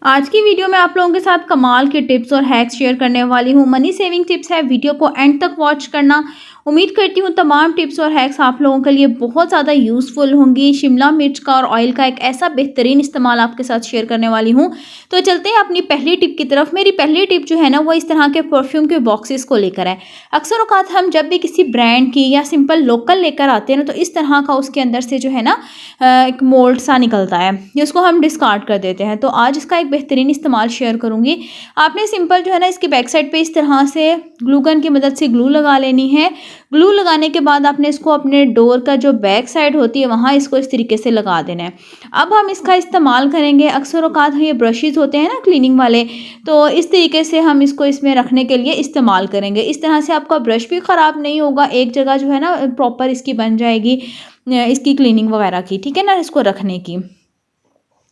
आज की वीडियो में आप लोगों के साथ कमाल के टिप्स और हैक्स शेयर करने वाली हूँ। मनी सेविंग टिप्स है। वीडियो को एंड तक वॉच करना। उम्मीद करती हूँ तमाम टिप्स और हैक्स आप लोगों के लिए बहुत ज़्यादा यूज़फुल होंगी। शिमला मिर्च का और ऑयल का एक ऐसा बेहतरीन इस्तेमाल आपके साथ शेयर करने वाली हूँ। तो चलते हैं अपनी पहली टिप की तरफ। मेरी पहली टिप जो है ना वो इस तरह के परफ्यूम के बॉक्सेस को लेकर है। अक्सर औकात हम जब भी किसी ब्रांड की या सिंपल लोकल लेकर आते हैं ना, तो इस तरह का उसके अंदर से जो है ना एक मोल्ड सा निकलता है, जिसको हम डिस्कार्ड कर देते हैं। तो आज इसका एक बेहतरीन इस्तेमाल शेयर करूंगी। आपने सिंपल जो है ना इसकी बैक साइड पे इस तरह से ग्लू गन की मदद से ग्लू लगा लेनी है। ग्लू लगाने के बाद आपने इसको अपने डोर का जो बैक साइड होती है वहाँ इसको इस तरीके से लगा देना है। अब हम इसका इस्तेमाल करेंगे। अक्सर औकात ये ब्रशेज़ होते हैं ना क्लीनिंग वाले, तो इस तरीके से हम इसको इसमें रखने के लिए इस्तेमाल करेंगे। इस तरह से आपका ब्रश भी ख़राब नहीं होगा, एक जगह जो है ना प्रॉपर इसकी बन जाएगी इसकी क्लीनिंग वगैरह की, ठीक है ना, इसको रखने की।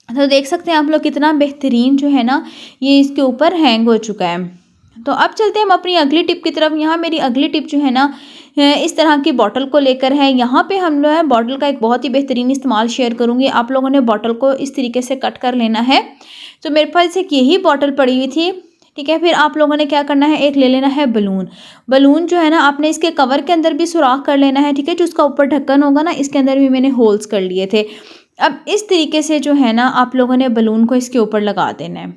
तो देख सकते हैं आप लोग कितना बेहतरीन जो है ना ये इसके ऊपर हैंग हो चुका है। तो अब चलते हैं हम अपनी अगली टिप की तरफ। यहाँ मेरी अगली टिप जो है ना इस तरह की बॉटल को लेकर है। यहाँ पे हम लोग है बॉटल का एक बहुत ही बेहतरीन इस्तेमाल शेयर करूँगी। आप लोगों ने बॉटल को इस तरीके से कट कर लेना है। तो मेरे पास एक यही बॉटल पड़ी हुई थी, ठीक है। फिर आप लोगों ने क्या करना है, एक ले लेना है बलून। बलून जो है ना आपने इसके कवर के अंदर भी सुराख कर लेना है, ठीक है। जो उसका ऊपर ढक्कन होगा ना, इसके अंदर भी मैंने होल्स कर लिए थे। अब इस तरीके से जो है ना आप लोगों ने बलून को इसके ऊपर लगा देना है,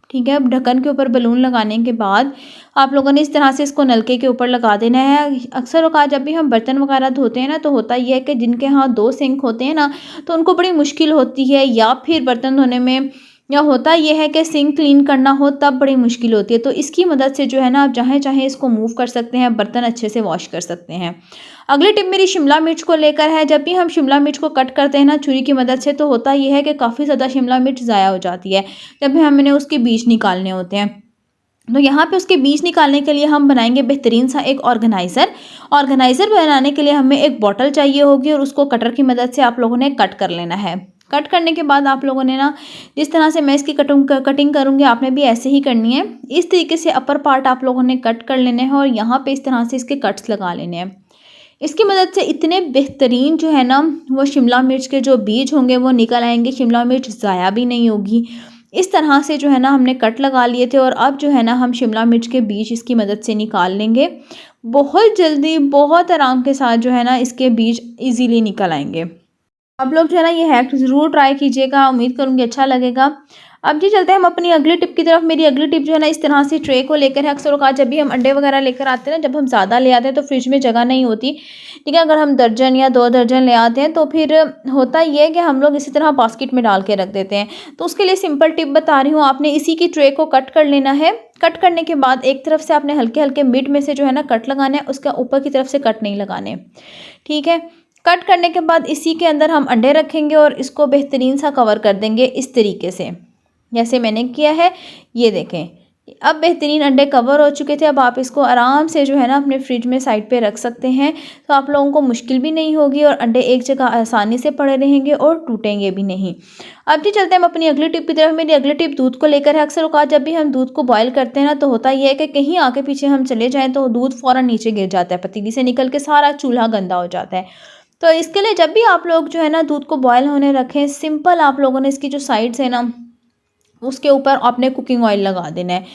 ठीक है। अब ढक्कन के ऊपर बलून लगाने के बाद आप लोगों ने इस तरह से इसको नलके के ऊपर लगा देना है। अक्सर औकात जब भी हम बर्तन वगैरह धोते हैं ना, तो होता यह है कि जिनके यहाँ 2 सिंक होते हैं ना, तो उनको बड़ी मुश्किल होती है, या फिर बर्तन धोने में, या होता यह है कि सिंक क्लीन करना हो तब बड़ी मुश्किल होती है। तो इसकी मदद से जो है ना आप जहाँ चाहें इसको मूव कर सकते हैं, बर्तन अच्छे से वॉश कर सकते हैं। अगली टिप मेरी शिमला मिर्च को लेकर है। जब भी हम शिमला मिर्च को कट करते हैं ना छुरी की मदद से, तो होता यह है कि काफ़ी ज़्यादा शिमला मिर्च ज़ाया हो जाती है जब भी हमने उसके बीज निकालने होते हैं। तो यहाँ पे उसके बीज निकालने के लिए हम बनाएंगे बेहतरीन सा एक ऑर्गेनाइज़र। ऑर्गेनाइज़र बनाने के लिए हमें एक बॉटल चाहिए होगी और उसको कटर की मदद से आप लोगों ने कट कर लेना है। कट करने के बाद आप लोगों ने ना जिस तरह से मैं इसकी कटिंग करूँगी, आपने भी ऐसे ही करनी है। इस तरीके से अपर पार्ट आप लोगों ने कट कर लेने हैं और यहाँ पे इस तरह से इसके कट्स लगा लेने हैं। इसकी मदद से इतने बेहतरीन जो है ना वो शिमला मिर्च के जो बीज होंगे वो निकल आएंगे। शिमला मिर्च ज़ाया भी नहीं होगी। इस तरह से जो है ना हमने कट लगा लिए थे और अब जो है ना हम शिमला मिर्च के बीज इसकी मदद से निकाल लेंगे। बहुत जल्दी, बहुत आराम के साथ जो है ना इसके बीज इजीली निकल आएंगे। आप लोग जो है ना ये हैक ज़रूर ट्राई कीजिएगा, उम्मीद करूँगी अच्छा लगेगा। अब जी चलते हैं हम अपनी अगली टिप की तरफ। मेरी अगली टिप जो है ना इस तरह से ट्रे को लेकर है। अक्सर औकात जब भी हम अंडे वगैरह लेकर आते हैं ना, जब हम ज़्यादा ले आते हैं तो फ्रिज में जगह नहीं होती, ठीक है। अगर हम दर्जन या 2 दर्जन ले आते हैं तो फिर होता ये है कि हम लोग इसी तरह बास्केट में डाल के रख देते हैं। तो उसके लिए सिंपल टिप बता रही हूँ। आपने इसी की ट्रे को कट कर लेना है। कट करने के बाद एक तरफ से आपने हल्के हल्के मिड में से जो है ना कट लगाना है, उसका ऊपर की तरफ से कट नहीं लगाने, ठीक है। कट करने के बाद इसी के अंदर हम अंडे रखेंगे और इसको बेहतरीन सा कवर कर देंगे इस तरीके से, जैसे मैंने किया है। ये देखें, अब बेहतरीन अंडे कवर हो चुके थे। अब आप इसको आराम से जो है ना अपने फ्रिज में साइड पे रख सकते हैं, तो आप लोगों को मुश्किल भी नहीं होगी और अंडे एक जगह आसानी से पड़े रहेंगे और टूटेंगे भी नहीं। अब जी चलते हैं हम अपनी अगली टिप की तरफ। मेरी अगली टिप दूध को लेकर है। अक्सर औकात जब भी हम दूध को बॉयल करते हैं ना, तो होता यह है कि कहीं आगे पीछे हम चले जाएँ तो दूध फ़ौरन नीचे गिर जाता है, पतीली से निकल के सारा चूल्हा गंदा हो जाता है। तो इसके लिए जब भी आप लोग जो है ना दूध को बॉयल होने रखें, सिंपल आप लोगों ने इसकी जो साइड्स है ना उसके ऊपर आपने कुकिंग ऑयल लगा देना है।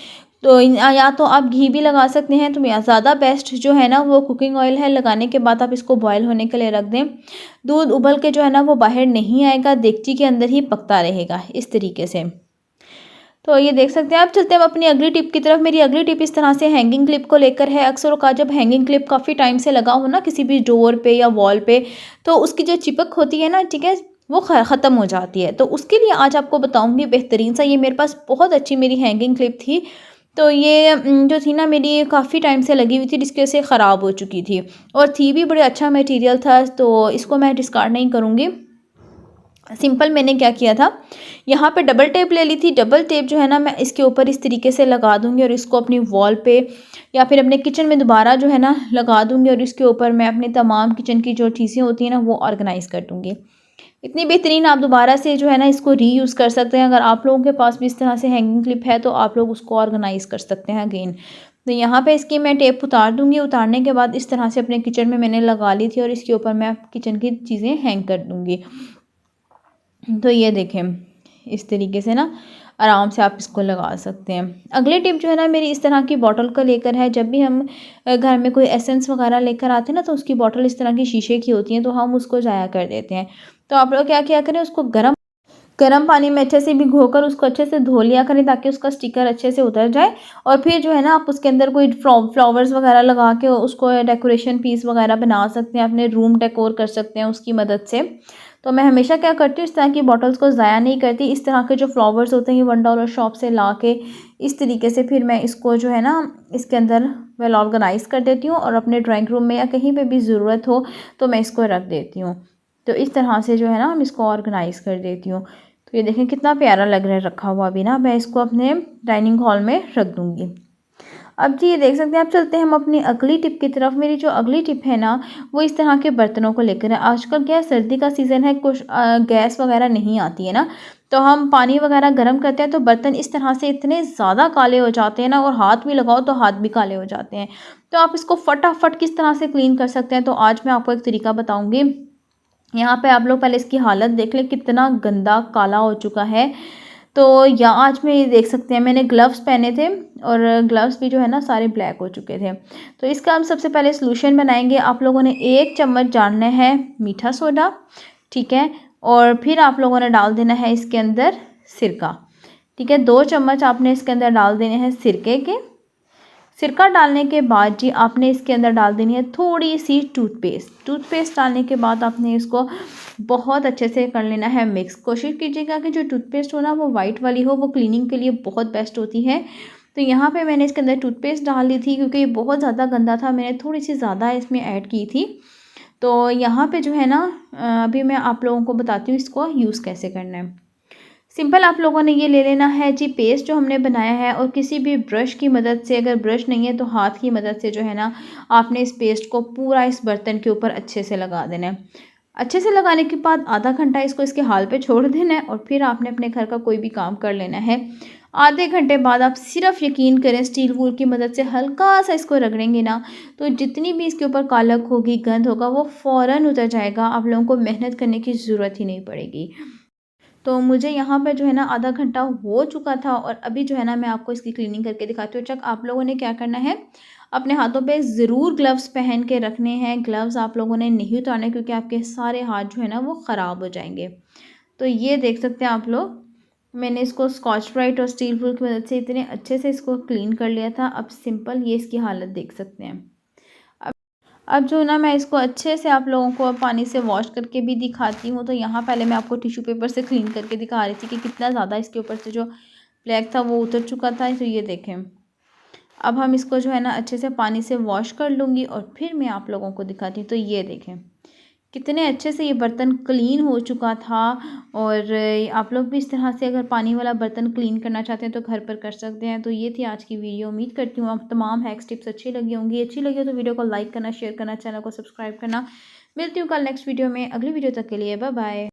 तो या तो आप घी भी लगा सकते हैं, तो या ज़्यादा बेस्ट जो है ना वो कुकिंग ऑयल है। लगाने के बाद आप इसको बॉयल होने के लिए रख दें। दूध उबल के जो है ना वो बाहर नहीं आएगा, देगची के अंदर ही पकता रहेगा इस तरीके से। तो ये देख सकते हैं। अब चलते हैं अपनी अगली टिप की तरफ। मेरी अगली टिप इस तरह से हैंगिंग क्लिप को लेकर है। अक्सर औकात जब हैंगिंग क्लिप काफ़ी टाइम से लगा हो ना किसी भी डोर पे या वॉल पे, तो उसकी जो चिपक होती है ना, ठीक है, वो ख़त्म हो जाती है। तो उसके लिए आज आपको बताऊंगी बेहतरीन सा, ये मेरे पास बहुत अच्छी मेरी हैंगिंग क्लिप थी। तो ये जो थी ना मेरी काफ़ी टाइम से लगी हुई थी, जिसकी वजह से ख़राब हो चुकी थी और थी भी बड़े अच्छा मटेरियल था, तो इसको मैं डिस्कार्ड नहीं करूँगी। सिंपल मैंने क्या किया था, यहाँ पे डबल टेप ले ली थी। डबल टेप जो है ना मैं इसके ऊपर इस तरीके से लगा दूंगी और इसको अपनी वॉल पे या फिर अपने किचन में दोबारा जो है ना लगा दूंगी और इसके ऊपर मैं अपने तमाम किचन की जो चीज़ें होती हैं ना वो ऑर्गेनाइज़ कर दूंगी। इतनी बेहतरीन आप दोबारा से जो है ना इसको रीयूज़ कर सकते हैं। अगर आप लोगों के पास भी इस तरह से हैंगिंग क्लिप है तो आप लोग उसको ऑर्गेनाइज़ कर सकते हैं अगेन। तो यहाँ पे इसकी मैं टेप उतार दूंगी। उतारने के बाद इस तरह से अपने किचन में मैंने लगा ली थी और इसके ऊपर मैं किचन की चीज़ें हैंग कर दूँगी। तो ये देखें इस तरीके से ना आराम से आप इसको लगा सकते हैं। अगली टिप जो है ना मेरी इस तरह की बॉटल को लेकर है। जब भी हम घर में कोई एसेंस वगैरह लेकर आते हैं ना, तो उसकी बॉटल इस तरह की शीशे की होती हैं, तो हम उसको ज़ाया कर देते हैं। तो आप लोग क्या किया करें, उसको गर्म पानी में अच्छे से भिगोकर उसको अच्छे से धो लिया करें, ताकि उसका स्टिकर अच्छे से उतर जाए। और फिर जो है ना आप उसके अंदर कोई फ्लावर्स वगैरह लगा के उसको डेकोरेशन पीस वगैरह बना सकते हैं, अपने रूम डेकोर कर सकते हैं उसकी मदद से। तो मैं हमेशा क्या करती हूँ, इस तरह की बॉटल्स को ज़ाया नहीं करती। इस तरह के जो फ्लावर्स होते हैं $1 शॉप से ला के इस तरीके से फिर मैं इसको जो है ना इसके अंदर वेल ऑर्गेनाइज़ कर देती हूँ, और अपने ड्राइंग रूम में या कहीं पे भी ज़रूरत हो तो मैं इसको रख देती हूँ। तो इस तरह से जो है ना हम इसको ऑर्गेनाइज़ कर देती हूँ। तो ये देखें कितना प्यारा लग रहा है रखा हुआ भी ना। मैं इसको अपने डाइनिंग हॉल में रख दूँगी। अब जी ये देख सकते हैं, आप चलते हैं हम अपनी अगली टिप की तरफ। मेरी जो अगली टिप है ना वो इस तरह के बर्तनों को लेकर है। आजकल क्या है, सर्दी का सीज़न है, कुछ गैस वगैरह नहीं आती है ना, तो हम पानी वगैरह गर्म करते हैं तो बर्तन इस तरह से इतने ज़्यादा काले हो जाते हैं ना, और हाथ भी लगाओ तो हाथ भी काले हो जाते हैं। तो आप इसको फटाफट किस तरह से क्लीन कर सकते हैं, तो आज मैं आपको एक तरीका बताऊँगी। यहाँ पे आप लोग पहले इसकी हालत देख लें, कितना गंदा काला हो चुका है। तो यहाँ आज में ये देख सकते हैं, मैंने ग्लव्स पहने थे और ग्लव्स भी जो है ना सारे ब्लैक हो चुके थे। तो इसका हम सबसे पहले सॉल्यूशन बनाएंगे। आप लोगों ने 1 चम्मच डालना है मीठा सोडा, ठीक है, और फिर आप लोगों ने डाल देना है इसके अंदर सिरका, ठीक है। 2 चम्मच आपने इसके अंदर डाल देने हैं सिरके के। सिरका डालने के बाद जी आपने इसके अंदर डाल देनी है थोड़ी सी टूथपेस्ट डालने के बाद आपने इसको बहुत अच्छे से कर लेना है मिक्स। कोशिश कीजिएगा कि जो टूथपेस्ट हो ना वो वाइट वाली हो, वो क्लीनिंग के लिए बहुत बेस्ट होती है। तो यहाँ पे मैंने इसके अंदर टूथपेस्ट डाल दी थी, क्योंकि ये बहुत ज़्यादा गंदा था, मैंने थोड़ी सी ज़्यादा इसमें ऐड की थी। तो यहाँ पे जो है ना अभी मैं आप लोगों को बताती हूँ इसको यूज़ कैसे करना है। सिंपल आप लोगों ने ये ले लेना है जी पेस्ट जो हमने बनाया है, और किसी भी ब्रश की मदद से, अगर ब्रश नहीं है तो हाथ की मदद से जो है ना आपने इस पेस्ट को पूरा इस बर्तन के ऊपर अच्छे से लगा देना है। अच्छे से लगाने के बाद आधा घंटा इसको इसके हाल पे छोड़ देना है, और फिर आपने अपने घर का कोई भी काम कर लेना है। आधे घंटे बाद आप सिर्फ यकीन करें, स्टील वूल की मदद से हल्का सा इसको रगड़ेंगे ना, तो जितनी भी इसके ऊपर कालक होगी, गंद होगा, वो फ़ौरन उतर जाएगा। आप लोगों को मेहनत करने की ज़रूरत ही नहीं पड़ेगी। तो मुझे यहाँ पे जो है ना आधा घंटा हो चुका था, और अभी जो है ना मैं आपको इसकी क्लीनिंग करके दिखाती हूँ। चक आप लोगों ने क्या करना है, अपने हाथों पे ज़रूर ग्लव्स पहन के रखने हैं। ग्लव्स आप लोगों ने नहीं उतारने, क्योंकि आपके सारे हाथ जो है ना वो ख़राब हो जाएंगे। तो ये देख सकते हैं आप लोग, मैंने इसको स्कॉच ब्राइट और स्टील वूल की मदद से इतने अच्छे से इसको क्लीन कर लिया था। अब सिंपल ये इसकी हालत देख सकते हैं। अब जो ना मैं इसको अच्छे से आप लोगों को पानी से वॉश करके भी दिखाती हूँ। तो यहाँ पहले मैं आपको टिश्यू पेपर से क्लीन करके दिखा रही थी कि कितना ज़्यादा इसके ऊपर से जो ब्लैक था वो उतर चुका था। तो ये देखें, अब हम इसको जो है ना अच्छे से पानी से वॉश कर लूँगी, और फिर मैं आप लोगों को दिखाती हूँ। तो ये देखें कितने अच्छे से ये बर्तन क्लीन हो चुका था। और आप लोग भी इस तरह से अगर पानी वाला बर्तन क्लीन करना चाहते हैं तो घर पर कर सकते हैं। तो ये थी आज की वीडियो। उम्मीद करती हूँ आप तमाम हैक्स टिप्स अच्छी लगी होंगी। अच्छी लगी हो तो वीडियो को लाइक करना, शेयर करना, चैनल को सब्सक्राइब करना। मिलती हूँ कल नेक्स्ट वीडियो में। अगली वीडियो तक के लिए बाय बाय।